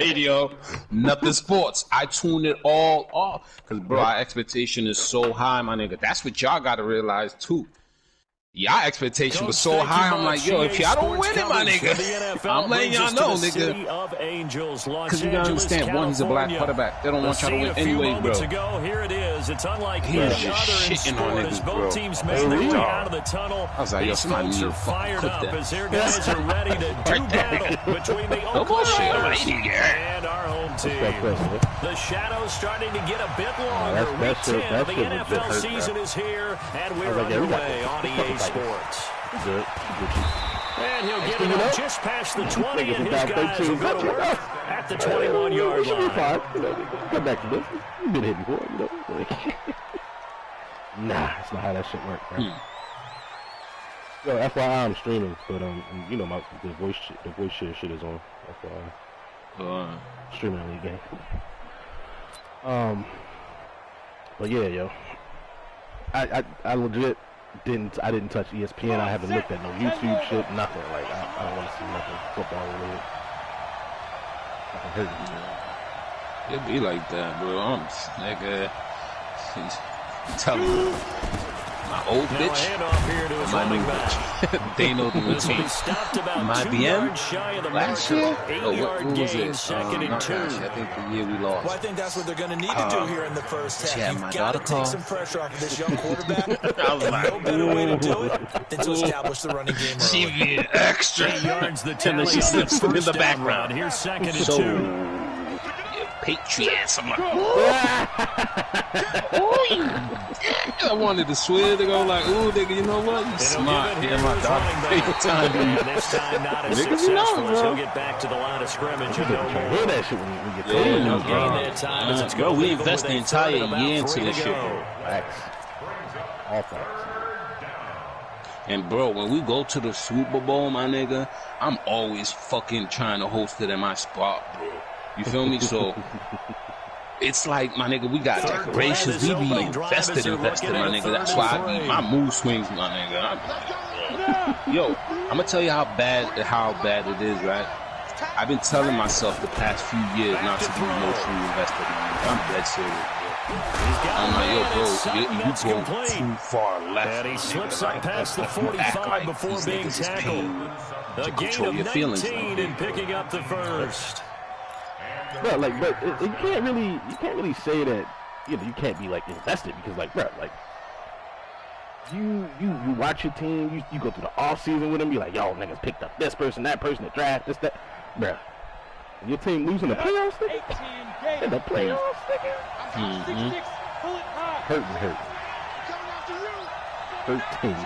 radio, nothing sports. I tune it all off because, bro, our expectation is so high, my nigga. That's what y'all got to realize too. Y'all expectation was so high. I'm like, yo, if y'all don't win it, my nigga, I'm letting y'all know, nigga. Because you gotta understand, one, he's a black quarterback. They don't want y'all to win anyway, bro. Here it is. It's unlike he was just shitting on niggas, bro. Both teams made their way out of the tunnel. I was like, yo, somebody need to fucking clip that. As their guys are ready to do battle between the Oakland Raiders and our home team. The shadow's starting to get a bit longer. Week 10 of the NFL season is here, and we're underway on EA Sports. Good. And he'll get it up just past the 20, and his guys will go to work at the 21-yard line. Come back to this. You've been hit before, you know. Nah, that's not how that shit works, right? Yo, FYI, I'm streaming, but you know, the voice shit is on. FYI. Streaming the league game. But yeah, yo, I legit didn't touch ESPN. I haven't looked at no YouTube shit, nothing. Like I don't want to see nothing football related. It be like that, bro. I'm nigga. Tell me, my old bitch, my new bitch. They know the routine. My BM last year. What was it? Not last year. I think the year we lost. Well, I think that's what they're going to need to do here in the first half. You've got to take some pressure off of this young quarterback. I was like, no better way to do it than to establish the running game early. She be extra yards. The and then she slips in the background. Here's 2nd and 2. Patriots. I'm like, I wanted to swear to go like, ooh, nigga, you know what? You smart. Yeah, my dog. This time not as successful as he'll get back to the line of scrimmage. You know hear that shit when you get told. Gain that time as it's going. We invest the entire year into this shit, bro. Facts. All facts. And bro, when we go to the Super Bowl, my nigga, I'm always fucking trying to host it in my spot, bro. You feel me? So it's like, my nigga, we got decorations. We be invested, my nigga. That's why my mood swings, my nigga. Yo, I'm gonna tell you how bad it is, right? I've been telling myself the past few years not to be emotionally invested in me. I'm dead serious. I'm like, yo, bro, you go too far left. And he slips up past the 45 before being tackled. The gain of 19 and picking up the first. Bro, like, but you can't really say that, you know, you can't be like invested because, like, bro, like, you watch your team, you go through the off season with them, you're like, yo, niggas picked up this person, that person, the draft, this, that, bro. Your team losing the playoffs, nigga. In the playoffs, nigga. Hurting. 13.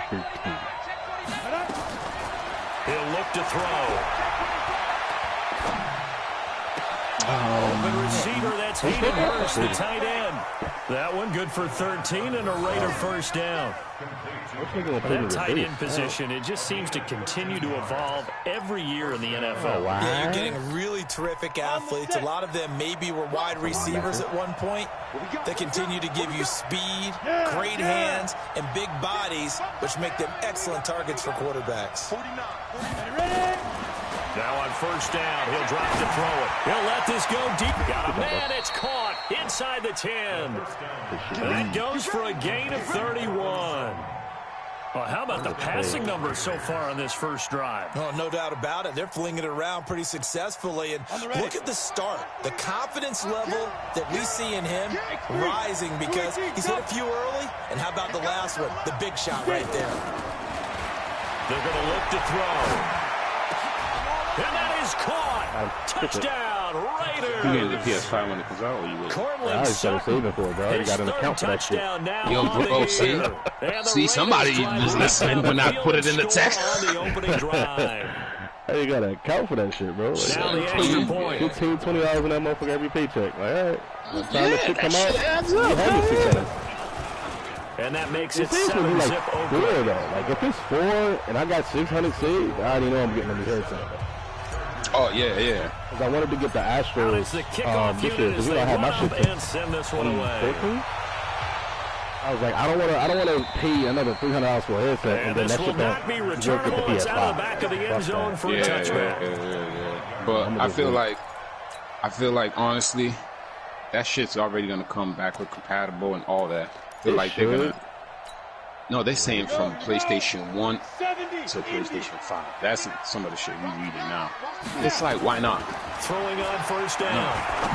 He'll look to throw. Open receiver, that's Hayden Hurst, the tight end. That one good for 13 and a Raider first down. That tight end position, it just seems to continue to evolve every year in the NFL. Yeah, you're getting really terrific athletes. A lot of them maybe were wide receivers at one point. They continue to give you speed, great hands, and big bodies, which make them excellent targets for quarterbacks. Now on first down, he'll drop to throw it. He'll let this go deep. Got a man, it's caught inside the 10. That goes for a gain of 31. Well, how about the passing numbers so far on this first drive? Oh, no doubt about it. They're flinging it around pretty successfully. And look at the start. The confidence level that we see in him rising because he's hit a few early. And how about the last one? The big shot right there. They're going to look to throw. And that is caught. Touchdown, Raiders. You need the PS5 when it comes out, or you will? I was trying to save it for it, bro. I already got an account for that shit. Yo, bro, see, somebody was listening when I put it in the text. Hey, you got an account for that shit, bro. Like, now the extra point. $15, $20 in that motherfucker every paycheck. Like, all right. By the time the shit come out, you have your $600. And that makes it 7-zip like over. Though. Like, if it's 4 and I got 600 saved, I already know I'm getting a new headset. Oh, yeah. Because I wanted to get the Astros the kickoff this year, because we don't have my shit and send this one away. I was like, I don't want to pay another $300 for a headset, and then that shit not be returnable. It's out of the back of the end zone for a touchback. Yeah. But I feel like I feel like, honestly, that shit's already going to come backward compatible and all that. I feel like they're going to... No, they're saying from PlayStation 1 to PlayStation 5. That's some of the shit we reading now. It's like, why not? Throwing on first down. No.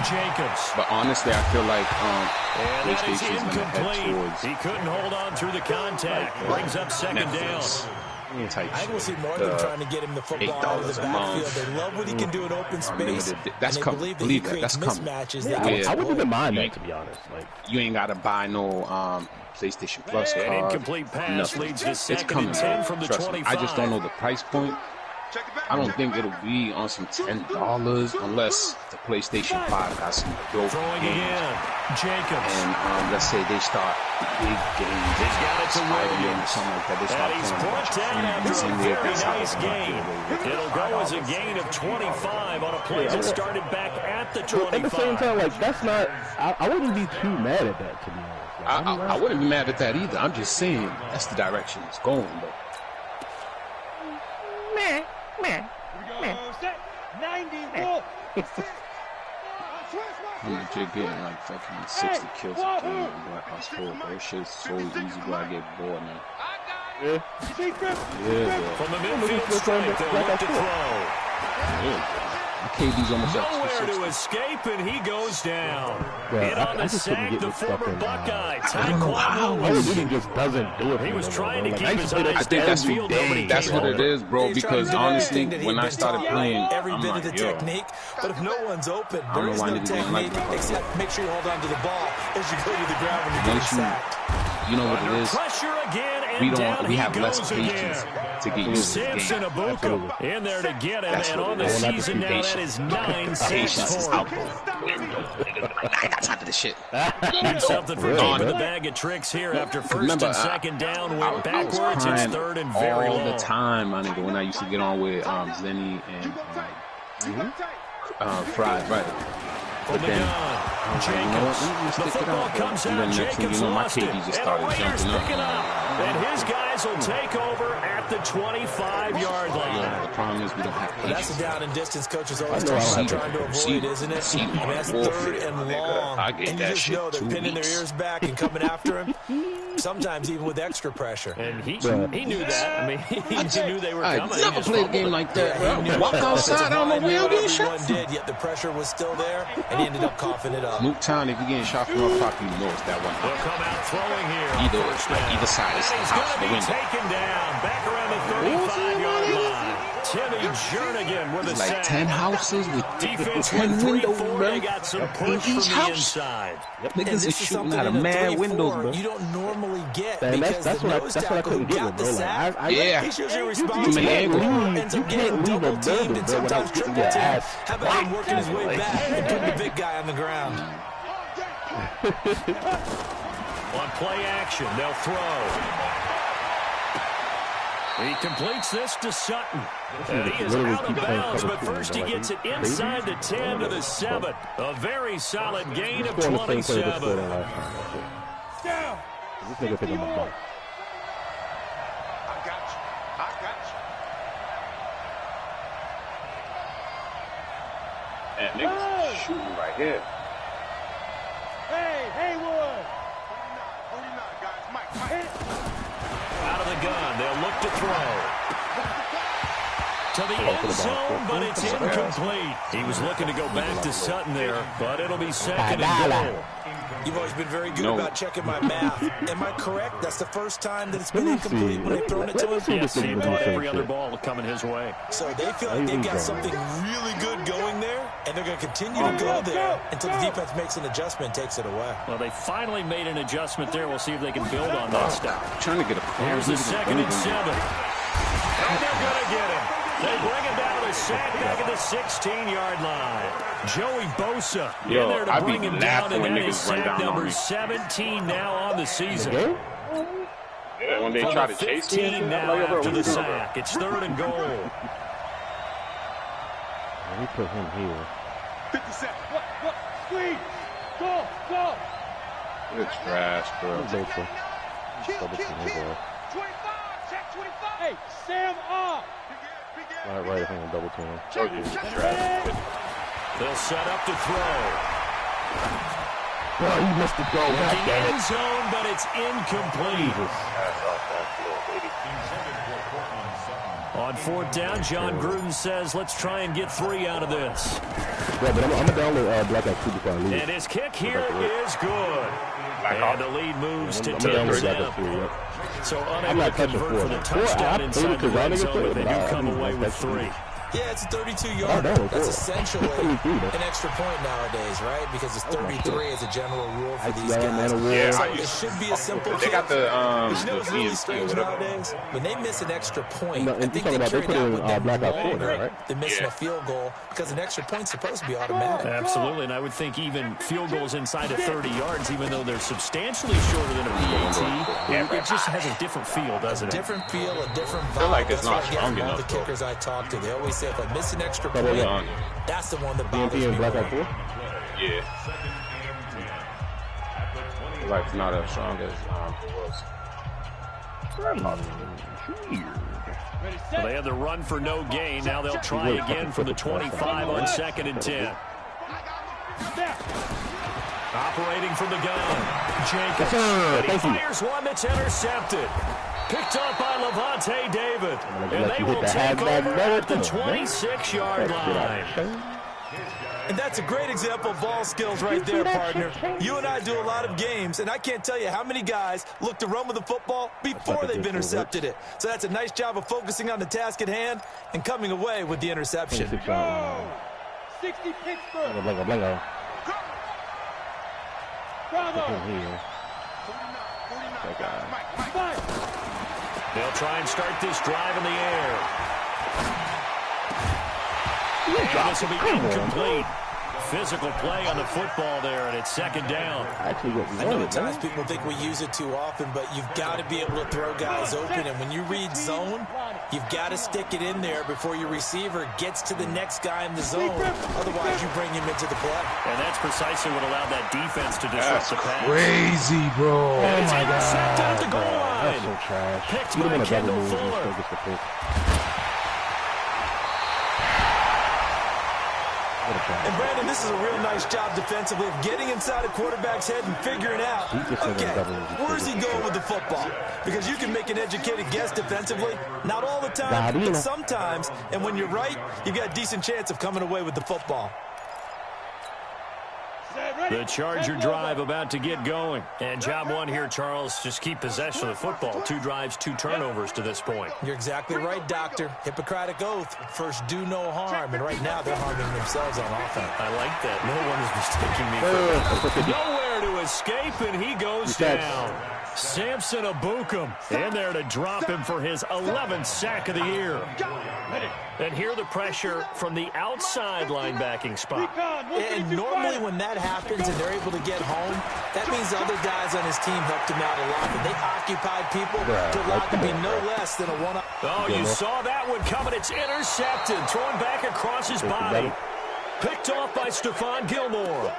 Jacobs. But honestly, I feel like and that is PlayStation's going to head towards... He couldn't hold on through the contact. Brings up second down. I will see more than trying to get him the football out of the backfield. They love what he can do in open space. That's coming. Believe that. That's coming. I wouldn't even mind that, to be honest. Like, you ain't got to buy no PlayStation Plus card. An incomplete pass leads to second and 10 from the 25. I just don't know the price point. I don't think it'll be on some $10 unless the PlayStation 5 got some dope Throwing games. Again. Jacobs. And let's say they start big games. He's got it to Williams. Or something like that. They start he's brought down after a very nice gain. It'll go as a gain of 25 on a play that started back at the 25. At the same time, like, that's not... I wouldn't be too mad at that, to be honest. Like, I wouldn't be mad at that either. I'm just saying that's the direction it's going, though. I'm legit getting like fucking 60 kills a game in Black Ops 4, bro. This shit's so easy, bro. I get bored now. Yeah, bro. From the midfield stripe, they'll look to throw. KD's almost nowhere to escape, and he goes down. In on the sack, the former Buckeye. I don't know how he just doesn't do it. He was trying to keep his eyes I think that's what it is, bro. Because honestly, when I started playing, every bit of the technique, but if no one's open, there is no technique except make sure you hold on to the ball as you go to the ground when you get sacked. You know what it is? Pressure again, and we have less patience to get used to the game. Abuka in there to get him, and on the season now, that is 9 patience is out the window. I got time for this shit. Something for keeping the bag of tricks here after first and second down went backwards. It's third and very all low. the time, my nigga, when I used to get on with Zenny and Fried, right? But then, the football comes out. Jacobs lost it, and the Raiders pick it up. And his guys will take over at the 25-yard line. The problem is we don't have patience. That's a down and distance coaches always trying to avoid, isn't it? I mean, that's third and long. And you just know they're pinning their ears back and coming after him. Sometimes even with extra pressure. And he knew that. I mean, he knew they were coming. I never played a game like that. Walk outside, I don't know where you'll get shot. Did, yet the pressure was still there, and he ended up coughing it up. Nuketown, if you're getting shot from up top, you know it's that one. They'll come out throwing here. Either side. It's the house, the window. Taken down, back around the 35-yard line. Timmy Jernigan with a like sack. 10 houses with defense 10 windows, bro. They got some push from the inside. Niggas is shooting out of mad windows, bro. You don't normally get because that's what I couldn't get with, bro. Like, yeah. He's usually responsible. Ends up getting double teamed and sometimes triple teamed. How about him working his way back and putting the big guy on the ground? On play action, they'll throw. He completes this to Sutton. And he is out of bounds, but first he gets it inside the 10 to the 7. A very solid gain of 27. This nigga picked him up. And niggas shooting right here. Hey, Haywood! Out of the gun, they'll look to throw. To the end zone, but it's incomplete. He was looking to go back to Sutton there, but it'll be second and goal. You've always been very good about checking my math. Am I correct? That's the first time that it's been incomplete when they've thrown it to him? Yes, he brought every other ball coming his way. So they feel like they've got something really good going there, and they're going to continue to go there until the defense makes an adjustment and takes it away. Well, they finally made an adjustment there. We'll see if they can build on that stop. Trying to get a Here's the second and 7. And they're going to get him. They bring him down to the sack back at the 16-yard line. Joey Bosa in there to bring him down, and that is sack number 17 now on the season. Yeah, when they try to chase him. 15 now after the sack. It's third and goal. Let me put him here. 57. What? Squeeze. Go. It's trash, bro. Kill. 25. Check 25. Hey, Sam up. Right, hang on, double team. Told you, it's trash. They'll set up to throw. Bro, he missed the goal. God damn End it. zone, but it's incomplete. On fourth down, John Gruden says, let's try and get 3 out of this. Yeah, but I'm going to download Black Ops 2 before I leave. And his kick here is good. And the lead moves to 10-7. So unable to convert for the touchdown inside the red zone, but they do come away with 3. Yeah, it's a 32-yarder. That's essentially an extra point nowadays, right? Because it's 33 as a general rule for these guys. Yeah, so it should be a simple kick. They got the Which, you know what's really strange nowadays? When they miss an extra point, I think they they carry put that in with them Black Ops 4 longer now, right? than missing a field goal, because an extra point's supposed to be automatic. Absolutely, and I would think even field goals inside of 30 yards, even though they're substantially shorter than a PAT, it just has a different feel, doesn't it? Different feel, a different vibe. I feel like it's not That's what I get strong from all enough, the kickers I talk to. They always say, if I miss an extra point, that's the one that bothers DMP me and Black Ops 4? Yeah. I feel like it's not as strong as it was. Well, they had the run for no gain. Now they'll try again from the 25 on 2nd and 10. Operating from the gun, Jacobs. And he fires one that's intercepted. Picked up by Levante David. And they will take over at the 26-yard line. And that's a great example of ball skills right there, partner. You and I do a lot of games, and I can't tell you how many guys look to run with the football before they've intercepted it. So that's a nice job of focusing on the task at hand and coming away with the interception. 60 Pittsburgh. Blango. Bravo. They'll try and start this drive in the air. And this will be incomplete. Physical play on the football there, and it's 2nd down. I know at times people think we use it too often, but you've got to be able to throw guys open. And when you read zone, you've got to stick it in there before your receiver gets to the next guy in the zone. Otherwise, you bring him into the play. And that's precisely what allowed that defense to disrupt the pass. Crazy, bro. Oh, my God. At the goal line. That's so trash. Picked You don't by want to double Kendall move and Fuller. still get the pick. And, Brandon, this is a real nice job defensively of getting inside a quarterback's head and figuring out, okay, where's he going with the football? Because you can make an educated guess defensively, not all the time, but sometimes. And when you're right, you've got a decent chance of coming away with the football. The Charger drive about to get going. And job one here, Charles, just keep possession of the football. 2 drives, 2 turnovers to this point. You're exactly right, Doctor. Hippocratic oath. First, do no harm. And right now, they're harming themselves on offense. I like that. No one is mistaking me for nowhere to escape, and he goes down. Samson Abukum in there to drop him for his 11th sack of the year. And here the pressure from the outside linebacking spot. And normally when that happens and they're able to get home, that means other guys on his team helped him out a lot. But they occupied people to allow it to be no less than a one-up. Oh, you saw that one coming. It's intercepted. Thrown back across his body. Picked off by Stephon Gilmore.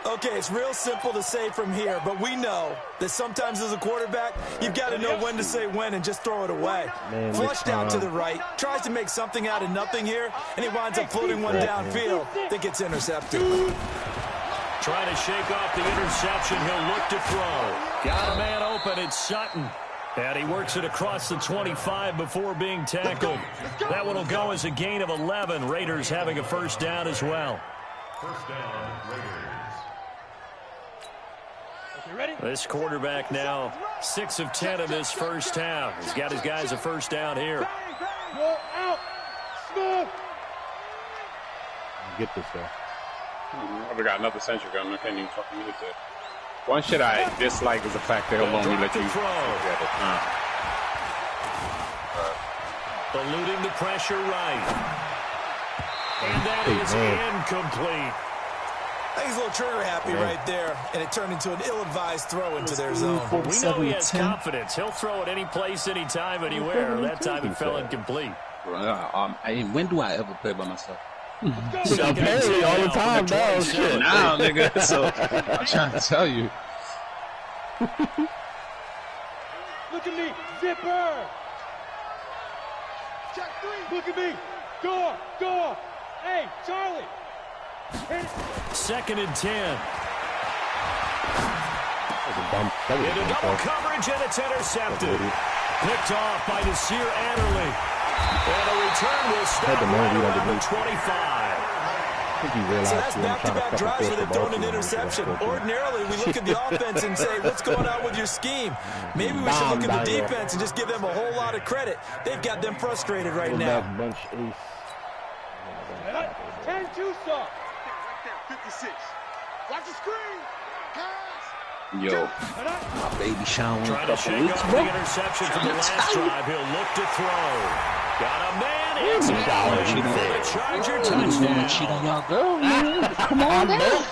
Okay, it's real simple to say from here, but we know that sometimes as a quarterback, you've got to know when to say when and just throw it away. Flushed out to the right, tries to make something out of nothing here, and he winds up floating one downfield that gets intercepted. Trying to shake off the interception, he'll look to throw. Got a man open, it's Sutton. And he works it across the 25 before being tackled. That one will go as a gain of 11. Raiders having a first down as well. First down, Raiders. This quarterback now 6 of 10 in this first half. He's got his guys a first down here. Out. Smooth. Get this guy. We got another century gun. I can't even fucking use it. One shit I dislike is the fact they'll only let you throw. At a time. Eluding the pressure right. And that is incomplete. I think he's a little trigger happy right there, and it turned into an ill-advised throw into their zone. We know he has confidence. He'll throw it any place, anytime, anywhere. That time it fell incomplete. When do I ever play by myself? Apparently all the time now. Shit. Now, nigga. So I'm trying to tell you. Look at me, zipper. Check 3. Look at me. Door. Hey, Charlie. 2nd and 10. Into double coverage, and it's intercepted. Picked off by Nasir Adderley. And a return will stop right around the 25. So that's back-to-back drives where they've thrown an interception. Ordinarily, we look at the offense and say, what's going on with your scheme? Maybe we should look at the defense and just give them a whole lot of credit. They've got them frustrated right now. 10-2 soft. 56. Watch the screen. Yo, my baby showering. Trying to shake off the interception from the last drive. He'll look to throw. Got a man inside for the Charger touchdown. Cheat on y'all girl, man. Come on now.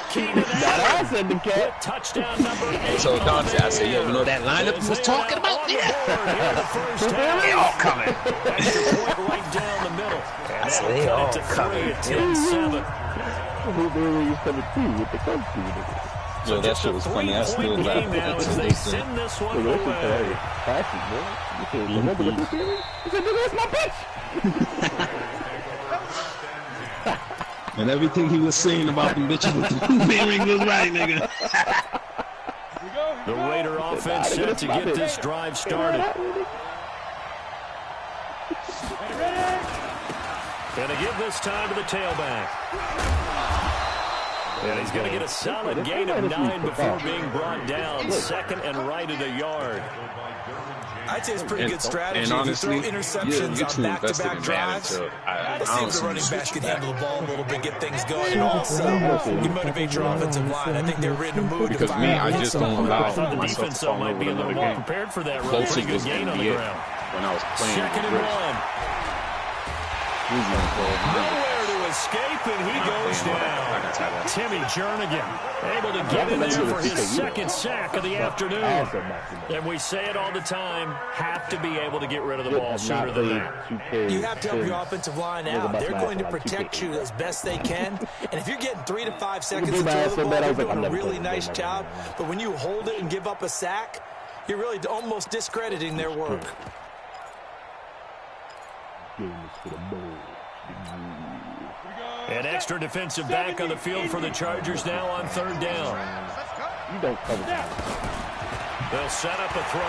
Touchdown number 8. So Dante, I said, yo, you know that lineup you was talking about? Yeah. They all coming. Extra point right down the middle. I said, they all coming. 10-7. Yo, that shit was funny. I still laugh. Now as they send this one away. And everything he was saying about them bitches with the bearing was right, nigga. The Raider offense set to get this drive started. Going to give this time to the tailback. And he's going to get a solid gain of 9 before being brought down. 2nd and right at a yard. I'd say it's pretty good strategy. And honestly, if you throw interceptions on back-to-back drives, let's see if the running backs can handle the ball a little bit, get things going, and also you motivate your offensive line. I think they're in the mood to fire. Me, I just don't allow The myself defense to fall might over be a little another more game. prepared for that run. Closest Pretty good was gain on the NBA ground. when I was playing. 2nd and 1. Nowhere to escape, and he goes down. Timmy Jernigan able to get in there for his 2nd sack of the afternoon. And we say it all the time, have to be able to get rid of the ball sooner than that. You have to help your offensive line out. They're going to protect you as best they can. And if you're getting 3 to 5 seconds to throw the ball, they're doing a really nice job. But when you hold it and give up a sack, you're really almost discrediting their work. An extra defensive back on the field for the Chargers now on 3rd down. They'll set up a throw.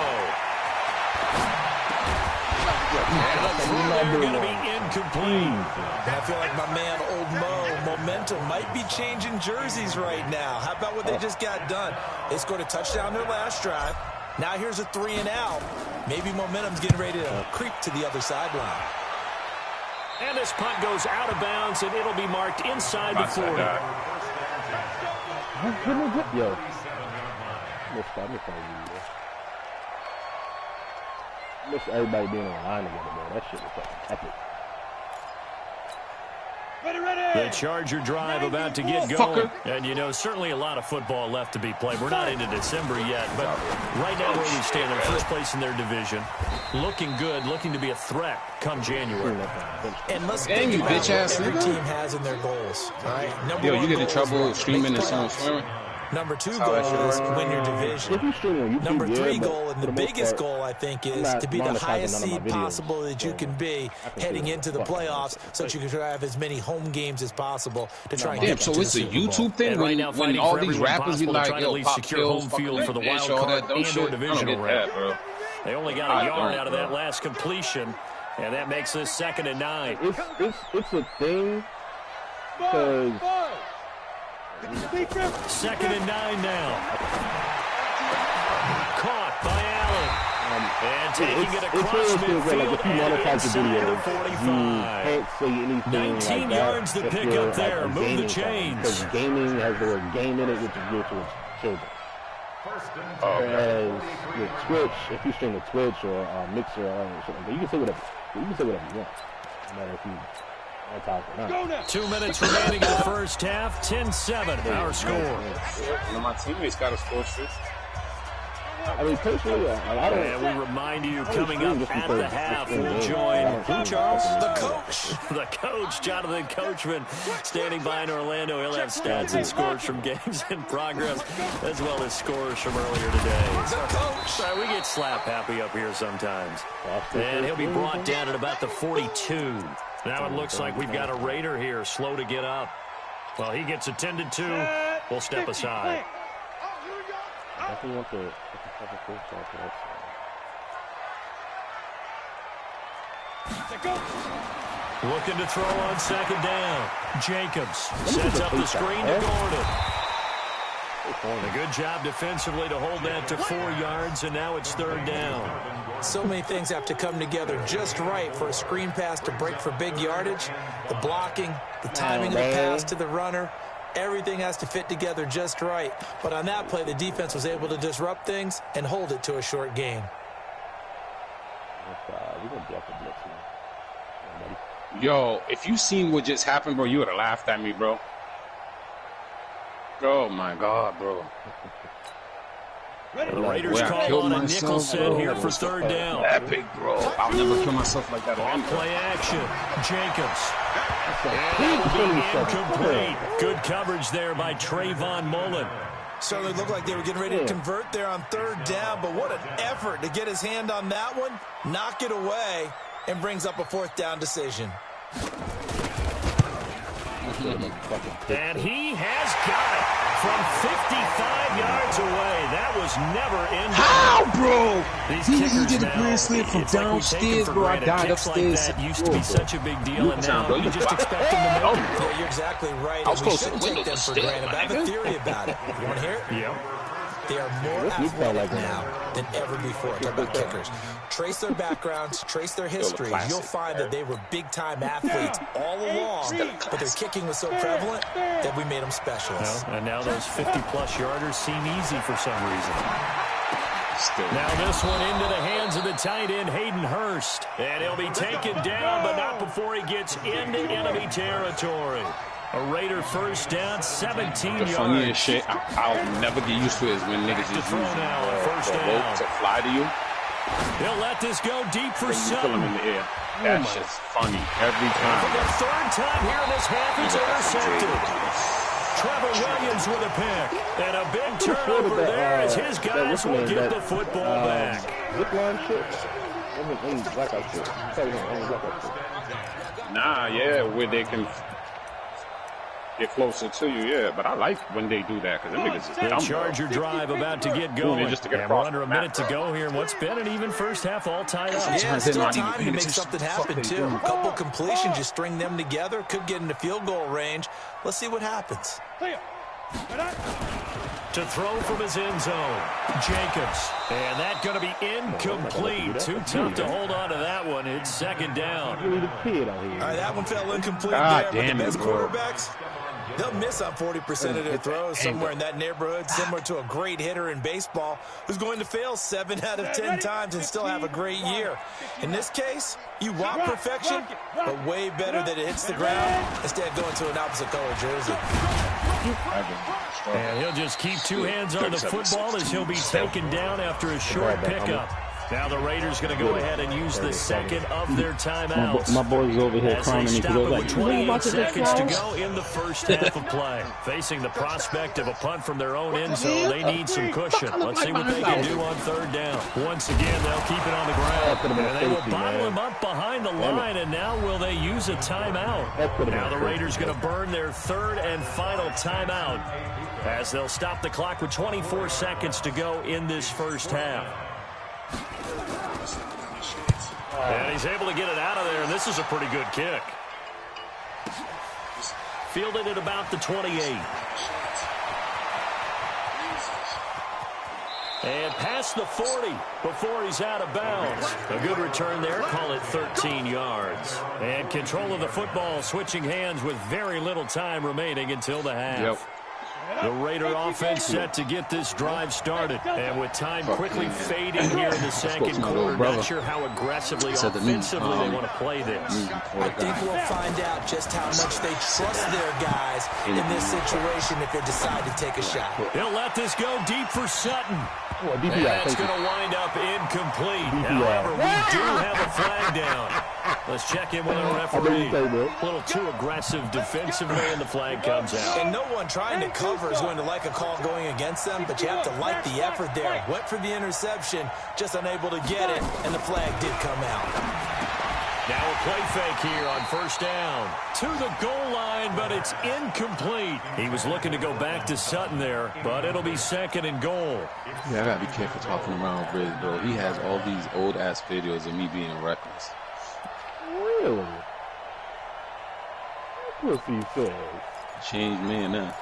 And the throw going to be incomplete. I feel like my man, Old Mo, momentum might be changing jerseys right now. How about what they just got done? They scored a touchdown their last drive. Now here's a 3 and out. Maybe momentum's getting ready to creep to the other sideline. And this punt goes out of bounds, and it'll be marked inside the 40. Yo. Miss everybody being on the line together, bro. That shit was fucking epic. The Charger drive about to get going. And, you know, certainly a lot of football left to be played. We're not into December yet, but right now where we stand, in first place in their division, looking good, looking to be a threat come January. And let's think about what every team has in their goals. All right? Yo, you get in trouble streaming and someone swearing? Number 2 goal is win your division. Number 3 goal, and the biggest goal, I think, is to be the highest seed possible that you can be heading into the playoffs so that you can have as many home games as possible to try and get So to it's the a Super Bowl. YouTube thing And right now, when all for these everyone rappers be possible to like, try to yo, at least pop secure pills, home field for the wild all card that dumb and shit. or I don't divisional get round. that, bro. They only got a yard out of that last completion, and that makes this 2nd and 9. It's a thing because 2nd and 9 now. Caught by Allen. And taking it across midfield and inside the 45. 19 yards to pick up there. Move the chains. Because gaming has the word game in it, which is geared towards children. Whereas with Twitch, if you stream a Twitch or a Mixer or something, you can say whatever. You can say whatever you want. No matter if you on top or not. 2 minutes remaining in the first half. 10-7, our score. One of my teammates got a score streak. I mean, personally, I don't. And we remind you, coming up at the half, we'll join who, Charles? The coach. The coach, Jonathan Coachman, standing by in Orlando. He'll have stats and scores from games in progress, as well as scores from earlier today. The coach. We get slap happy up here sometimes. And he'll be brought down at about the 42. Now it looks like we've got a Raider here, slow to get up. Well, he gets attended to. We'll step aside. I definitely want the second full shot for that side. Looking to throw on second down. Jacobs sets up the screen to Gordon. A good job defensively to hold that to 4 yards, and now it's third down. So many things have to come together just right for a screen pass to break for big yardage. The blocking, the timing of the pass to the runner, everything has to fit together just right. But on that play, the defense was able to disrupt things and hold it to a short gain. We're going to block the blitz here. Yo, if you seen what just happened, bro, you would have laughed at me, bro. Oh, my God, bro. The Raiders call on a nickel set here for third down. Epic, bro. I'll never kill myself like that. On play action. Jacobs. And that will be incomplete. Good coverage there by Trayvon Mullen. Certainly looked like they were getting ready to convert there on third down, but what an effort to get his hand on that one, knock it away, and brings up a fourth down decision. And he has got it from 55 yards away. That was never in. How, bro? He did a now, grand slam from it's like we take downstairs, him for bro. I granted. died Kicks upstairs. like that used to be such a big deal, and now you just expect him to make it. Yeah, you're exactly right. I was And we close to the shouldn't window take them to for stare, granted. I have a theory about it. You want to hear it? Yep. They are more athletic now than ever before. Talk about kickers. Trace their backgrounds, trace their histories. You'll find that they were big-time athletes all along, but their kicking was so prevalent that we made them specialists. Well, and now those 50-plus yarders seem easy for some reason. Now this one into the hands of the tight end, Hayden Hurst. And he'll be taken down, but not before he gets into enemy territory. A Raider first down, 17 yards. The funniest shit I'll never get used to is when niggas just use the rope to fly to you. He'll let this go deep for You kill him Sutton. in the air. That's just funny every For time. the third time here in this half, he's intercepted. Trevor Williams with a pick. And a big turnover there as his guys will get the football back. Zip line shit? Blackout shit. Nah, yeah, where they can get closer to you, yeah. But I like when they do that because them niggas is The dumb. Charger drive about to get going. Just to get And we're across under a the map. minute to go here in what's been an even first half all tied up. Yeah, Sometimes still they're not even time to paying make attention something to what happen, they too. do. A couple completions, you string them together, could get into field goal range. Let's see what happens. To throw from his end zone, Jacobs. And that's going to be incomplete. Too tough to hold on to that one. It's second down. Really the kid out here. All right, that one fell incomplete God there, but damn the it, best bro. quarterbacks, they'll miss on 40% of their throws somewhere in that neighborhood, similar to a great hitter in baseball who's going to fail 7 out of 10 times and still have a great year. In this case, you want perfection, but way better that it hits the ground instead of going to an opposite color jersey. And he'll just keep two hands on the football as he'll be taken down after a short pickup. Now the Raiders going to go ahead and use the second of their timeouts. My boy's over here As crying they and he stop goes it like, with 28 seconds to go in the first half of play. Facing the prospect of a punt from their own end zone, they need some cushion. Let's see what they can do on third down. Once again, they'll keep it on the ground. And they will bottle him up behind the line, and now will they use a timeout? Now the Raiders going to burn their third and final timeout as they'll stop the clock with 24 seconds to go in this first half. And he's able to get it out of there, and this is a pretty good kick. Fielded at about the 28. And past the 40 before he's out of bounds. A good return there, call it 13 yards. And control of the football switching hands with very little time remaining until the half. Yep. The Raider offense set to get this drive started. And with time quickly fading here in the second quarter, not sure how aggressively offensively they want to play this. I think we'll find out just how much they trust their guys in this situation if they decide to take a shot. He'll let this go deep for Sutton. Oh, And that's going to wind up incomplete. However, we do have a flag down. Let's check in with our referee. A little too aggressive defensively, and the flag comes out. And no one trying to cover is going to like a call going against them, but you have to like the effort there. Went for the interception, just unable to get it, and the flag did come out. Now a play fake here on first down. To the goal line, but it's incomplete. He was looking to go back to Sutton there, but it'll be second and goal. Yeah, I gotta be careful talking around Riz, bro. He has all these old-ass videos of me being reckless. Really? What's he says? Changed man now.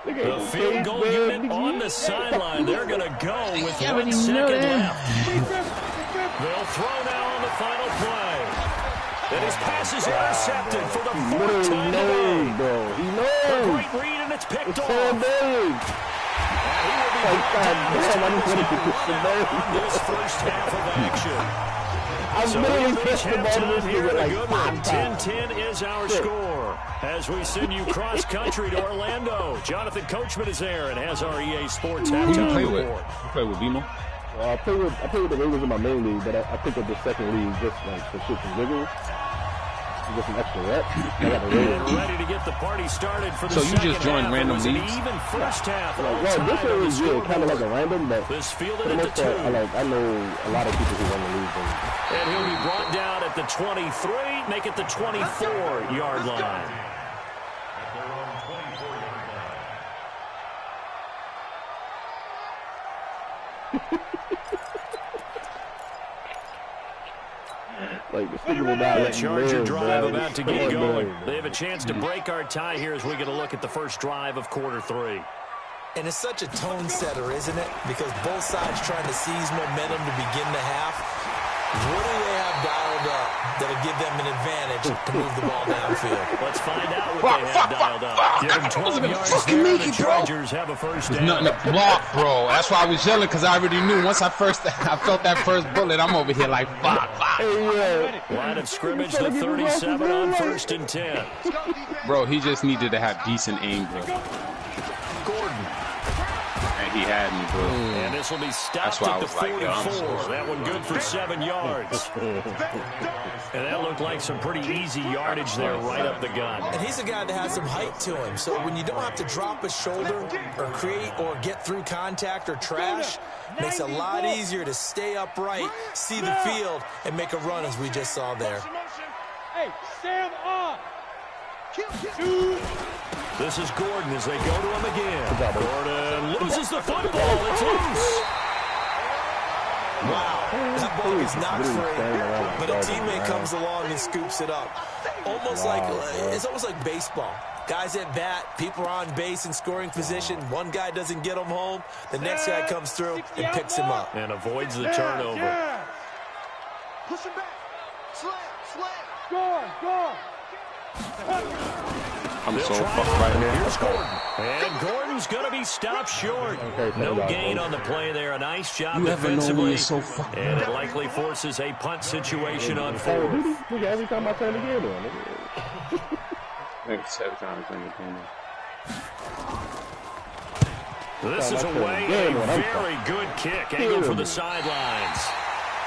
The field goal unit on the sideline. They're going to go with 1 second left. They'll throw now on the final play. And his pass is intercepted for the fourth time today. He knows. A great read, and it's picked off. And he will be brought down on this first half of action. So we finish halftime here in a good one. 10-10 is our score. As we send you cross-country to Orlando, Jonathan Coachman is there and has our EA Sports halftime report. You play with Vimo? I play with the Ravens in my main league, but I pick up the second league just like for shits and giggles. Get some extra reps. And ready to get the party started for the second half. So you just joined random leagues? Even first half. Well, this is kind of like a random, but this fielded for the at most the 2. part, I know a lot of people who run the league. And he'll be brought down at the 23, make it the 24-yard line. The Charger drive about to get going. They have a chance to break our tie here as we get a look at the first drive of quarter 3. And it's such a tone setter, isn't it? Because both sides trying to seize momentum to begin the half. What do they have dialed up that'll give them an advantage to move the ball downfield? Let's find out what they have dialed up. Give them 12 yards there. The Chargers have a first down. Nothing to block, bro. That's why I was yelling, because I already knew once I felt that first bullet, I'm over here like, fuck. Line of scrimmage, the 37 on 1st and 10. Bro, he just needed to have decent aim, bro. Gordon. And he had me, bro. And this will be stopped at the 44. That one good for 7 yards. And that looked like some pretty easy yardage there right up the gun. And he's a guy that has some height to him. So when you don't have to drop his shoulder or create or get through contact or trash, makes it a lot easier to stay upright, see the field, and make a run as we just saw there. Hey, Sam on. This is Gordon as they go to him again. Gordon loses the football. It's loose. Wow, that ball is not free, but a teammate comes along and scoops it up. It's almost like baseball. Guys at bat, people are on base in scoring position. One guy doesn't get him home. The next guy comes through and picks him up. And avoids the turnover. Push him back. Slam. Score. I'm so fucked right here. Here's Gordon. And Gordon's going to be stopped short. No gain on the play there. A nice job defensively. And it likely forces a punt situation on 4th. Every time I turn the game on. Every time I turn the game on. This is away. A very good kick. Angled for the sidelines.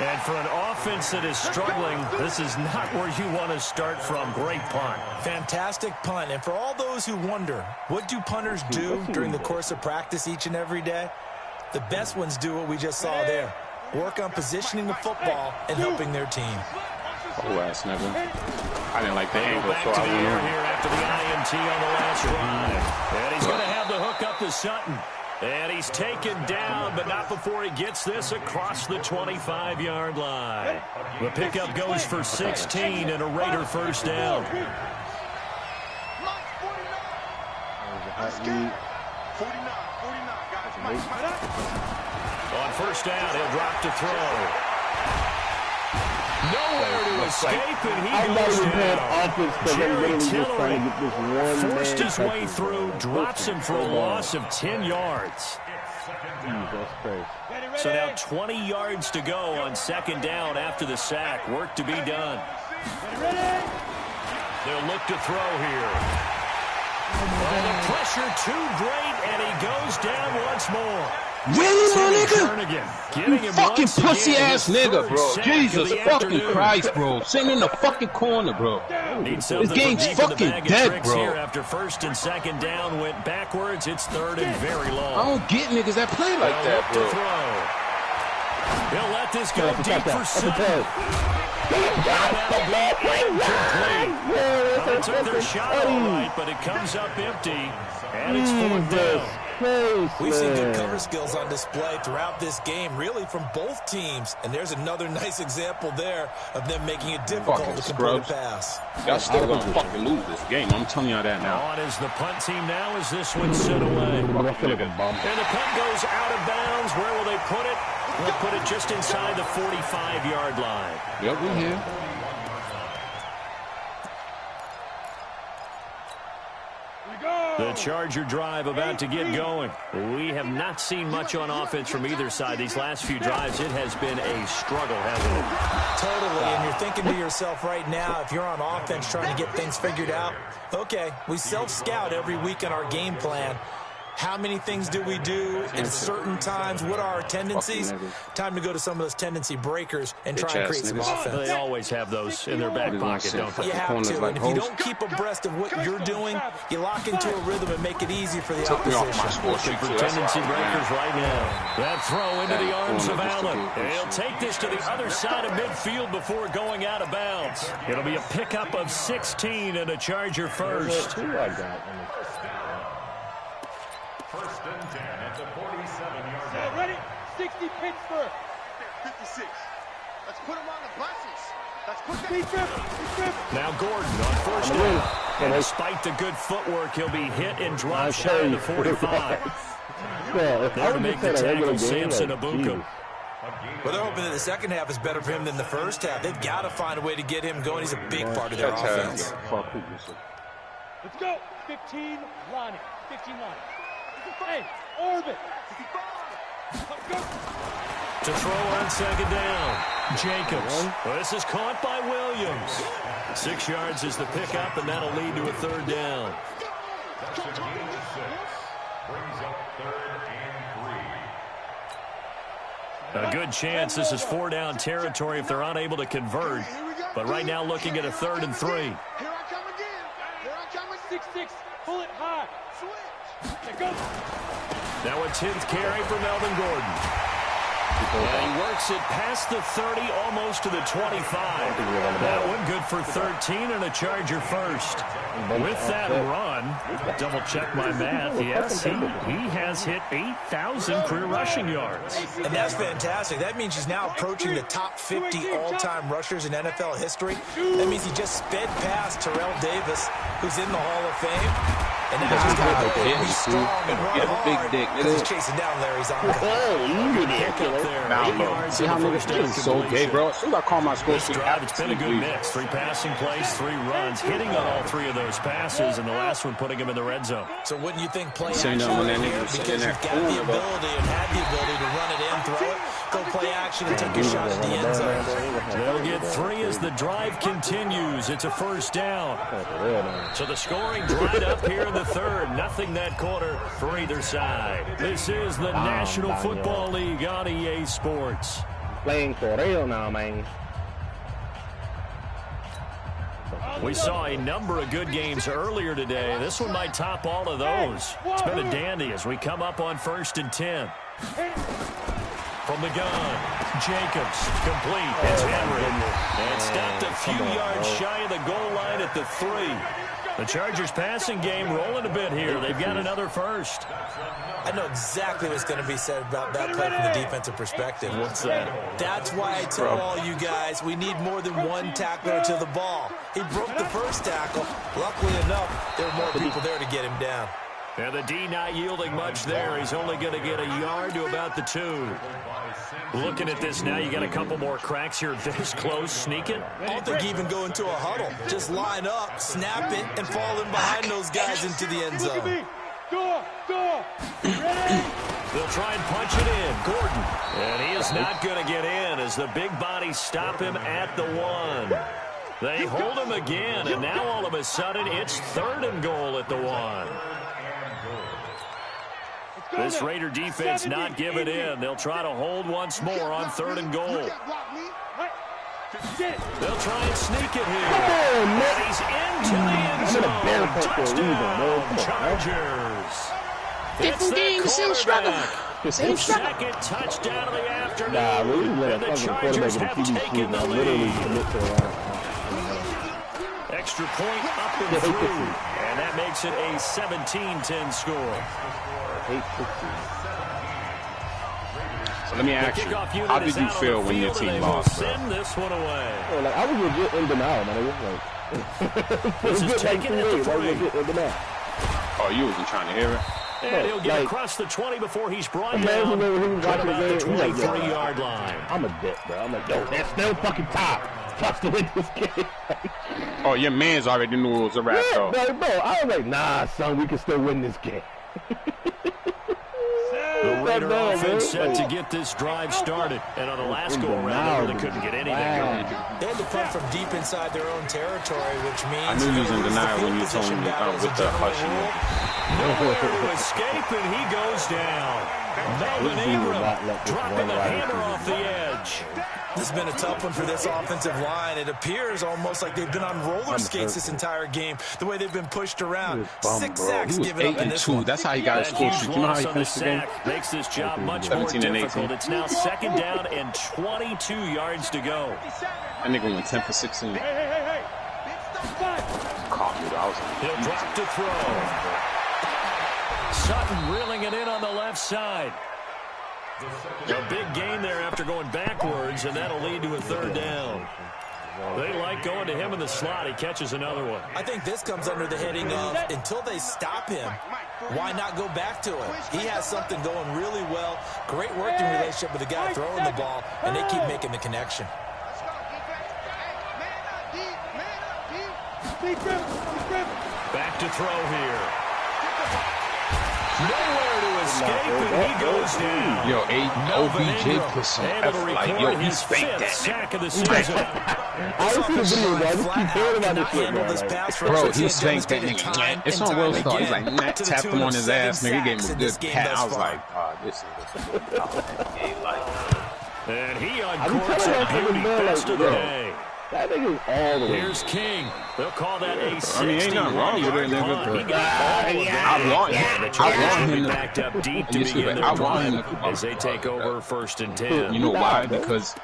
And for an offense that is struggling, this is not where you want to start from. Great punt. Fantastic punt. And for all those who wonder, what do punters do during the course of practice each and every day? The best ones do what we just saw there. Work on positioning the football and helping their team. Oh, ass nigga. I didn't like the angle, so I went here after the INT on the last drive. And he's going to have the hook up to Sutton. And he's taken down, but not before he gets this across the 25-yard line. The pickup goes for 16 and a Raider first down. 49, On first down, he'll drop to throw. Nowhere to escape, and he goes down. Jerry Tillery forced his way through, drops him for a loss of 10 yards. So now 20 yards to go on second down after the sack. Work to be done. They'll look to throw here. And the pressure too great, and he goes down once more. Really, my nigga? You fucking pussy-ass nigga, bro. Jesus fucking Christ, bro. Sitting in the fucking corner, bro. This game's fucking dead, bro. After first and second down went backwards, it's third and very long. I don't get niggas that play like that, bro. He'll let this go deep for 7. That'll be incomplete. Well, they took their shot all right, but it comes up empty, and it's 4th down. We've seen good cover skills on display throughout this game, really from both teams. And there's another nice example there of them making it difficult to complete a pass. Y'all still gonna fucking lose this game. I'm telling y'all that now. On is the punt team now as this one's sent away. And the punt goes out of bounds. Where will they put it? They'll put it just inside the 45-yard line. Yep, we're here. The Charger drive about to get going. We have not seen much on offense from either side. These last few drives, it has been a struggle, hasn't it? Totally, and you're thinking to yourself right now, if you're on offense trying to get things figured out, okay, we self-scout every week in our game plan. How many things do we do at certain times? What are our tendencies? Time to go to some of those tendency breakers and try and create some offense. They always have those in their back pocket, don't they? You have to, and if you don't keep abreast of what you're doing, you lock into a rhythm and make it easy for the opposition. Looking for tendency breakers right now. That throw into the arms of Allen. He'll take this to the other side of midfield before going out of bounds. It'll be a pickup of 16 and a Charger first. First and 10 at the 47-yard line. Ready? 60 Pittsburgh. 56. Let's put him on the buses. Let's put that. Now Gordon on first down. And despite the good footwork, he'll be hit and dropped shy of the 45. There to make the tackle, Samson Abuka. Well, they're hoping that the second half is better for him than the first half. They've got to find a way to get him going. He's a big part of their offense. Let's go. 15, Lonnie. 15, Lonnie. Hey, Orbit. To throw on second down. Jacobs. Well, this is caught by Williams. 6 yards is the pickup, and that'll lead to a 3rd down. A good chance this is 4-down territory if they're unable to convert. But right now looking at a 3rd and 3. Here I come again. Here I come with 6-6. Pull it high. Switch. There goes. Now a 10th carry for Melvin Gordon. And he works it past the 30, almost to the 25. That one good for 13 and a Charger first. With that run, double-check my math, yes, he has hit 8,000 career rushing yards. And that's fantastic. That means he's now approaching the top 50 all-time rushers in NFL history. That means he just sped past Terrell Davis, who's in the Hall of Fame. And now he's got to be strong and run hard because he's chasing down Larry Zonka. See how niggas do so gay, bro. As soon as I call my score, this drive, it's been a good mix. 3 passing plays, 3 runs, hitting on all 3 of those passes, and the last one putting him in the red zone. So wouldn't you think play action right here? Because you've got the ability and had the ability to run it in, throw it, go play action and take your shot at the end zone. They'll get 3 as the drive continues. It's a 1st down. So the scoring dried up here in the 3rd. Nothing that quarter for either side. This is the National Football League on EA Sports. Playing for real now, man. We saw a number of good games earlier today. This one might top all of those. It's been a dandy as we come up on 1st and 10. From the gun, Jacobs, complete. It's Henry. And stopped a few yards shy of the goal line at the 3. The Chargers passing game rolling a bit here. They've got another first. I know exactly what's going to be said about that play from the defensive perspective. What's that? That's why I tell all you guys we need more than one tackler to the ball. He broke the first tackle. Luckily enough, there were more people there to get him down. And the D not yielding much there. He's only going to get a yard to about the 2. Looking at this now, you got a couple more cracks here this close. Sneak it. I don't think you even go into a huddle. Just line up, snap it, and fall in behind those guys into the end zone. They'll try and punch it in. Gordon. And he is not going to get in as the big bodies stop him at the 1. They hold him again, and now all of a sudden it's 3rd and goal at the 1. This Raider defense not giving in. They'll try to hold once more on 3rd and goal. They'll try and sneak it here. And he's into the end zone. Touchdown, Chargers. It's their quarterback. Second touchdown of the afternoon. Nah, we let and the fucking Chargers quarterback have in the TV taken suite the now. Literally lead. commit to the Extra point up and through. And that makes it a 17-10 score. 8-16. So let me ask you, how did you feel when your team lost, bro? Send this one away. Oh, like, I was legit in denial, man. It was like, This is taken at the 3. I was legit in denial. Oh, you wasn't trying to hear it? And he'll get like, across the 20 before he's brought man, down whoever he was at watching about the the game, he's like, 23-yard line. I'm a dick, bro. I'm like, yo, that's still fucking top. Plus to win this game. Oh, your man's already knew it was a wrap, Yeah, though. like, bro, I was like, nah, son, we can still win this game. The Raider man, offense man. set to get this drive started. And on the last go-around, they really couldn't get anything going. They had to punt from deep inside their own territory, which means I knew you was in denial when you told me with the hushing. Nowhere to escape, and he goes down. Melvin Ingram dropping the hammer off the edge. This has been a tough one for this offensive line. It appears almost like they've been on roller skates this entire game, the way they've been pushed around. 6 sacks He was given up in this 8-2. one. That's how he got his score streak. You know how he Loss on the finished the game? sack makes this job much more 17 and 18. difficult. It's now 2nd down and 22 yards to go. That nigga went 10 for 16. Caught me, though. I was He'll drop to throw. Sutton reeling it in on the left side. A big gain there after going backwards, and that'll lead to a 3rd down. They like going to him in the slot. He catches another one. I think this comes under the heading of, until they stop him, why not go back to it? He has something going really well. Great working relationship with the guy throwing the ball, and they keep making the connection. Back to throw here. Nowhere to escape, and he goes down. Yo, OBJ put some effort. Like, yo, he spanked that sack of the nigga. season. I was in the video, bro. I just keep hearing about this shit, bro. Like, Bro, he spanked that nigga. It's on World Star. He's like, tapped him on his ass, nigga. He gave him a good pat. I was like, oh, this nigga's And he uncorks a beauty. Best of the day. that nigga's all the way. Here's King. They'll call that a 61-yard I mean, ain't nothing wrong with it, nigga. punt. He got all of I that. want him to Backed up deep to Yes, begin I their want him drive to as they take over 1st and 10. You know why? Because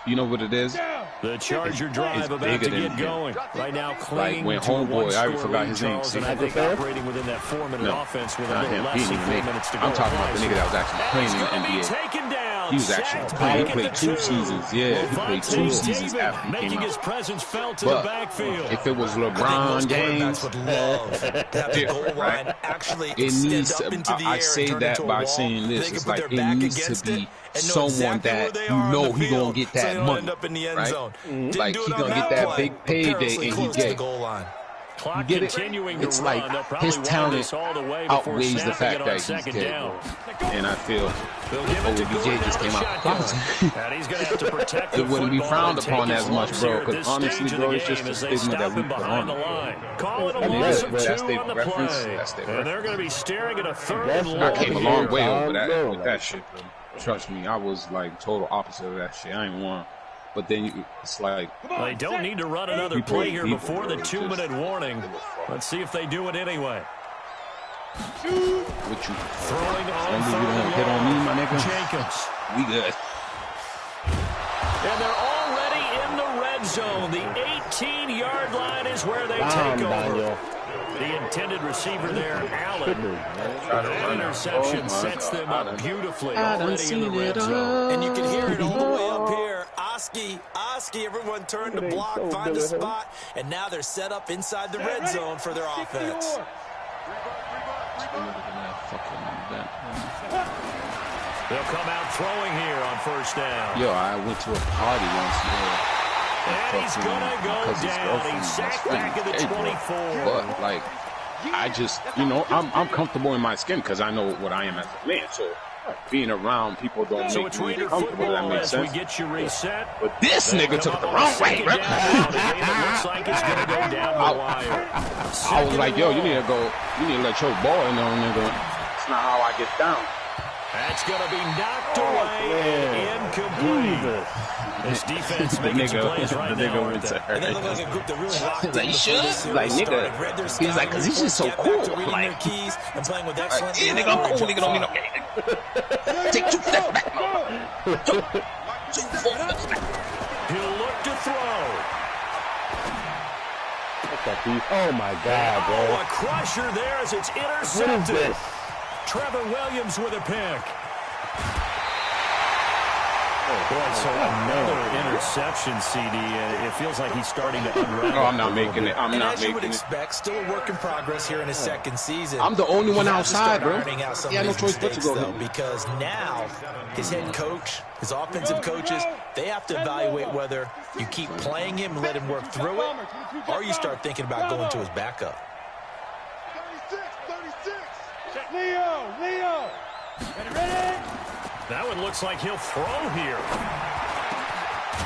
you know what it is? The Charger drive It's about bigger to than get him. going. Right now, clinging when to a homeboy, I one-score forgot lead, his name, Charles, and I see? think operating within that 4-minute offense with a Not little him. less He than didn't 4 make minutes to it. go. I'm talking about the nigga that was actually playing in the NBA. Taken down. He was actually playing. He played 2 seasons. Yeah, he played 2 seasons after he making came his out. presence felt to the But backfield. if it was I think LeBron most James, quarterbacks would love to have the goal line actually it extend needs up to. into the I air say and turn that into a by wall. saying They this. can It's put like their it back needs against to be it and know someone exactly where that they you are on know the he gonna field get so that they don't money, end up in the end right? zone. Didn't Like do he it on gonna get that play, big payday perilously and he close to the get. goal line. Clock You get it? continuing It's to like run. They'll probably his want talent this all the way before outweighs the snapping fact it on that he's 2nd dead, down. bro. And I feel They'll give it to OBJ Gordon just out of came the out. shotgun. And he's going to have to protect the It wouldn't be football frowned and upon take as his much, lumps bro, here at 'cause this honestly, stage of bro, the it's just game a as they stigma that stop we him put behind on the it. line. Call it a And loss that's of their 2 on the reference. play. That's their And they're reference. going to be staring at a 3rd That's and what I long. came a long way over Bro, that with like- that shit, bro. Trust me, I was like total opposite of that shit. I ain't want. But then it's like They don't need to run another People- play here people before the just- 2-minute warning. Let's see if they do it anyway. what you Throwing on you 3rd don't and hit on me, long. my nigga. Jacobs. We good. And they're already in the red zone. The 18-yard line is where they take over. Daniel. The intended receiver there, Allen. That interception sets them up beautifully already in the red zone. And you can hear it all the way up here. Oski, everyone turned to block, find a spot, and now they're set up inside the red zone for their offense. They'll come out throwing here on 1st down. Yo, I went to a party once. And he's going to go down. He's sacked back at the 24. But like, I just, I'm comfortable in my skin because I know what I am as a man. So being around people don't So make it's me Raider comfortable. That football makes as we sense. get you reset. But this They'll nigga took come it the up wrong on way, 2nd bro. down. A game that looks like it's going to go down the wire. I was like, yo, you need to let your boy know, nigga. It's not how I get down. That's going to be knocked away and incomplete. This defense making some plays right now, aren't they? And they look like a group that really locked in Like, before this series like, nigga. started. Read their He's like, cause he's just so cool. reading Like, their keys and playing with excellence. yeah, nigga, I'm cool. Nigga, don't need no game. Take 2 steps back. Two, 4 steps back. He'll look to throw. Oh, my God, bro. Oh, a crusher there as it's intercepted. What is this? Trevor Williams with a pick. Boy, so another interception, CD. It feels like he's starting to unravel. No, I'm not making it. I'm not as you would making it. expect, still a work in progress here in his second season. I'm the only one outside, bro. He had no choice but to go though, here. because now his head coach, his offensive coaches, they have to evaluate whether you keep playing him and let him work through it, or you start thinking about going to his backup. 36. Leo. Ready? That one looks like he'll throw here.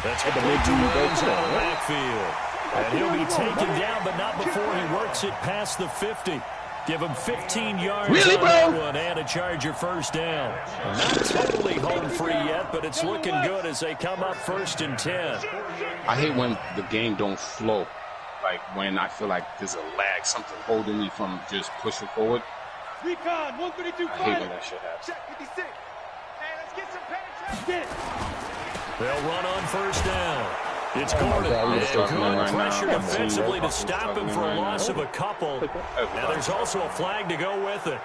That's going to make two runs out of the backfield. And he'll be taken down, but not before he works it past the 50. Give him 15 yards on that one and a Charger first down. Not totally home free yet, but it's looking good as they come up 1st and 10. I hate when the game don't flow. Like when I feel like there's a lag, something holding me from just pushing forward. Recon, 132. I hate when that shit happens. Check 56. Hey, let's get some penetration. They'll run on 1st down. It's Gordon. And good pressure defensively to stop him for a loss of a couple. And there's also a flag to go with it.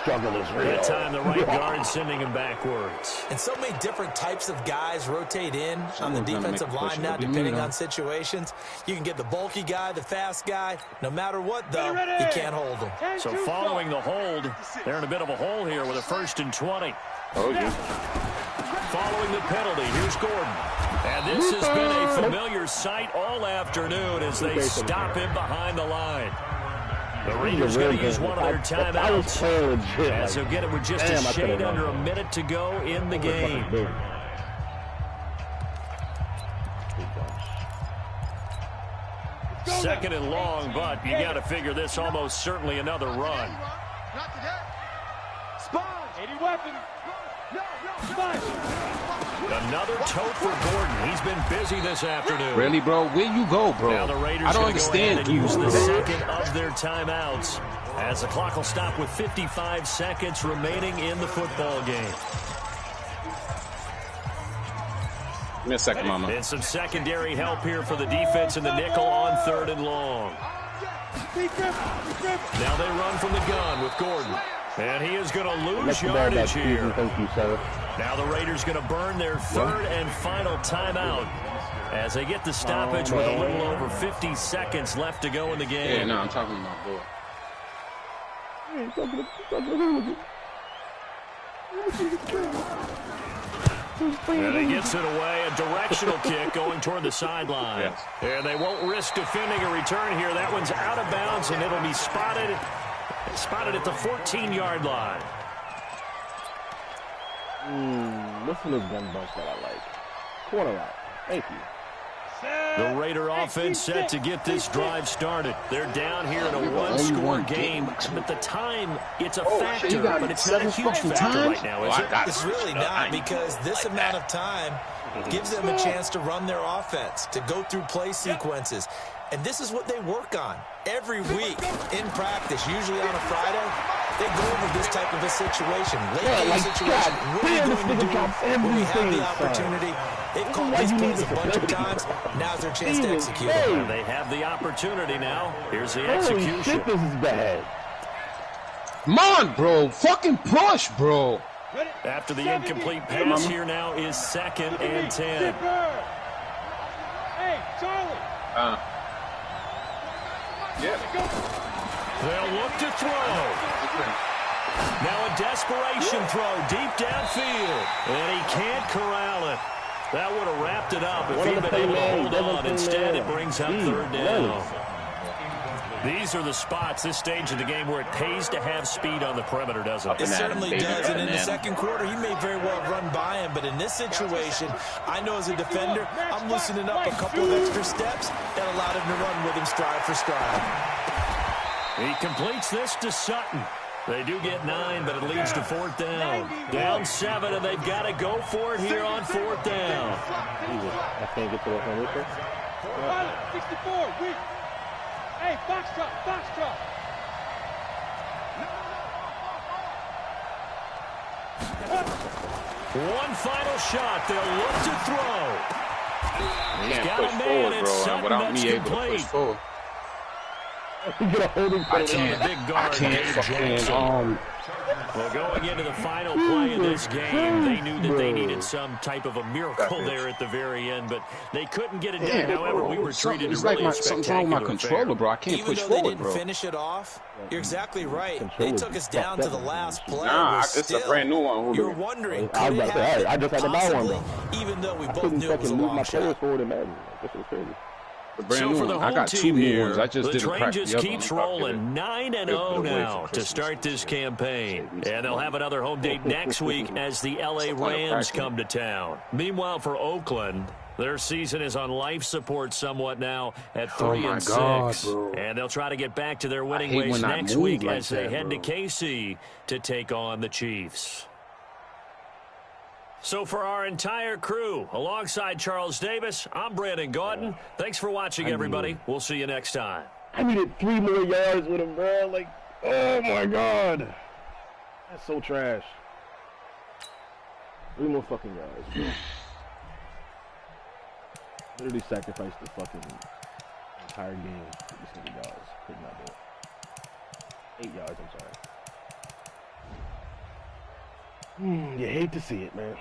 Struggle is real. That time the right guard sending him backwards. And so many different types of guys rotate in on the defensive line now, depending on situations. You can get the bulky guy, the fast guy. No matter what, though, you can't hold them. So following the hold, they're in a bit of a hole here with a 1st and 20. Oh, yeah. Following the penalty, here's Gordon. And this has been a familiar sight all afternoon as they stop him behind the line. The Raiders going to use one of their timeouts as they'll get it with just a shade under a minute to go in the game. Second and long, but you got to figure this almost certainly another run. Not today. Spawn. 80 weapons. Another tote for Gordon. He's been busy this afternoon. Really, bro? Where you go, bro? Now the Raiders I don't go ahead understand. and use the second of their timeouts as the clock will stop with 55 seconds remaining in the football game. Give me a second, mama. And some secondary help here for the defense in the nickel on 3rd and long. Now they run from the gun with Gordon. And he is going to lose yardage here. Thank you, sir. Now the Raiders going to burn their 3rd and final timeout as they get the stoppage with a little over 50 seconds left to go in the game. Yeah, no, I'm talking about boy. And he gets it away, a directional kick going toward the sideline. Yes. And they won't risk defending a return here. That one's out of bounds, and it'll be spotted at the 14-yard line. Listen to this gun bunch that I like. Corner out. Thank you. The Raider offense set to get this drive started. They're down here in a one-score game. But the time, it's a factor, but it's not a huge factor right now, is it? It's really not, because this amount of time gives them a chance to run their offense, to go through play sequences. And this is what they work on every week in practice, usually on a Friday. They go over this type of a situation. Late game situation. What are you going to do when we have the opportunity? They've called these plays a bunch of times. Now's their chance to execute them. They have the opportunity now. Here's the execution. Shit, this is bad. Come on, bro. Fucking push, bro. After the incomplete pass, here now is 2nd and 10. Hey, Charlie. Yeah. They'll look to throw. Now a desperation throw deep downfield. And he can't corral it. That would have wrapped it up if he'd been able to hold on. Instead, it brings up 3rd down. These are the spots, this stage of the game, where it pays to have speed on the perimeter, doesn't it? It certainly does, and in the second quarter, he may very well run by him, but in this situation, I know as a defender, I'm loosening up a couple of extra steps that allowed him to run with him stride for stride. He completes this to Sutton. They do get 9, but it leads to 4th down. Down 7, and they've got to go for it here on 4th down. I can't get to that one with her. 64, weak. Hey, box truck. One final shot. They'll look to throw. He's got push a man forward, in bro, Sutton. without That's me able to complete. push forward. You get a holding I can't. Big guard, I can't Gabe fucking Jackson. Well, going into the final play of this game, they knew that they needed some type of a miracle there at the very end, but they couldn't get it done. However, we were treated to really a something's wrong with my spectacular controller, affair. bro. I can't Even push though they forward, didn't bro. finish it off, you're exactly right. They Controller took us down to the last play. Nah, We're it's a still, brand new one, Julio. You're wondering, I was could about it to say, happen? I just had to buy one, Possibly, though. even though we I both couldn't knew it was a fucking move long my players shot. forward in Madden. This was crazy. The brand So new for the one. I home got 2 team new here, ones. I just the didn't train crack just the other keeps one. rolling 9-0 now to start this campaign. And they'll have another home date next week as the LA Rams come to town. Meanwhile, for Oakland, their season is on life support somewhat now at 3-6. And they'll try to get back to their winning ways next week as they head to KC to take on the Chiefs. So for our entire crew, alongside Charles Davis, I'm Brandon Gaudin. Thanks for watching, everybody. We'll see you next time. I needed 3 more yards with him, bro. Like, oh my God. That's so trash. 3 more fucking yards, bro. Literally sacrificed the fucking entire game for this many yards. Could not do it. 8 yards, I'm sorry. You hate to see it, man.